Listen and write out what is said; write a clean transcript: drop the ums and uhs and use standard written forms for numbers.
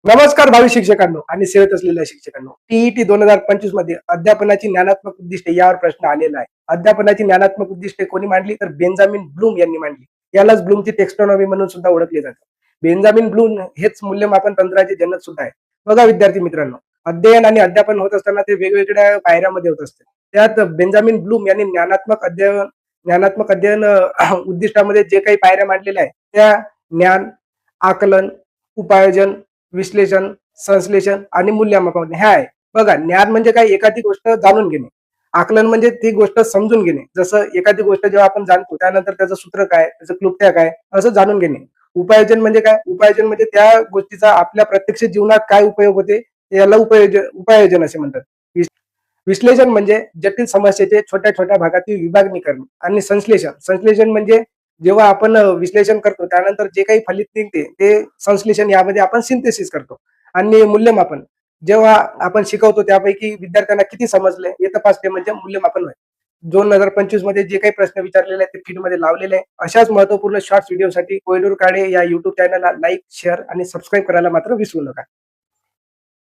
नमस्कार भावी शिक्षकांनो आणि सेवेत असलेल्या शिक्षकांनो. टीईटी 2025 मध्ये अध्यापनाची ज्ञानात्मक उद्दिष्टे यावर प्रश्न आलेला आहे. अध्यापनाची ज्ञानात्मक उद्दिष्टे कोणी मांडली तर बेंजामिन ब्लूम यांनी मांडली. यालाच ब्लूमची टेक्स्टॉनॉमी म्हणून सुद्धा ओळखले जाते. बेंजामिन ब्लूम हेच मूल्यमापन तंत्राचे जनक सुद्धा आहे. बघा विद्यार्थी मित्रांनो, अध्ययन आणि अध्यापन होत असताना ते वेगवेगळ्या पायऱ्यामध्ये होत असते. त्यात बेंजामिन ब्लूम यांनी ज्ञानात्मक अध्ययन उद्दिष्टामध्ये जे काही पायऱ्या मांडलेल्या आहेत त्या ज्ञान, आकलन, उपायोजन, विश्लेषण, संश्लेषण आणि मूल्यमापन ह्या आहे. बघा, ज्ञान म्हणजे काय, एखादी गोष्ट जाणून घेणे. आकलन म्हणजे ती गोष्ट समजून घेणे. जसं एखादी गोष्ट जेव्हा आपण जाणतो त्यानंतर त्याचं सूत्र काय, त्याचं क्लुप्त्या काय, असं जाणून घेणे. उपायोजन म्हणजे काय, उपायोजन म्हणजे त्या गोष्टीचा आपल्या प्रत्यक्ष जीवनात काय उपयोग होते, याला उपायोजन असे म्हणतात. विश्लेषण म्हणजे जटिल समस्येचे छोट्या छोट्या भागातील विभागणी करणे. आणि संश्लेषण संश्लेषण म्हणजे जेव्हा आपण विश्लेषण करतो त्यानंतर जे काही फलित निघते ते संश्लेषण, यामध्ये आपण सिंथेसिस करतो. आणि मूल्यमापन, जेव्हा आपण शिकवतो त्यापैकी विद्यार्थ्यांना किती समजले हे तपासते म्हणजे मूल्यमापन होय. 2025 मध्ये जे काही प्रश्न विचारलेले आहेत ते फीडमध्ये लावलेले आहे. अशाच महत्वपूर्ण शॉर्ट्स व्हिडिओसाठी कोहिनूर काळे या युट्यूब चॅनलला लाईक, शेअर आणि सबस्क्राईब करायला मात्र विसरू नका.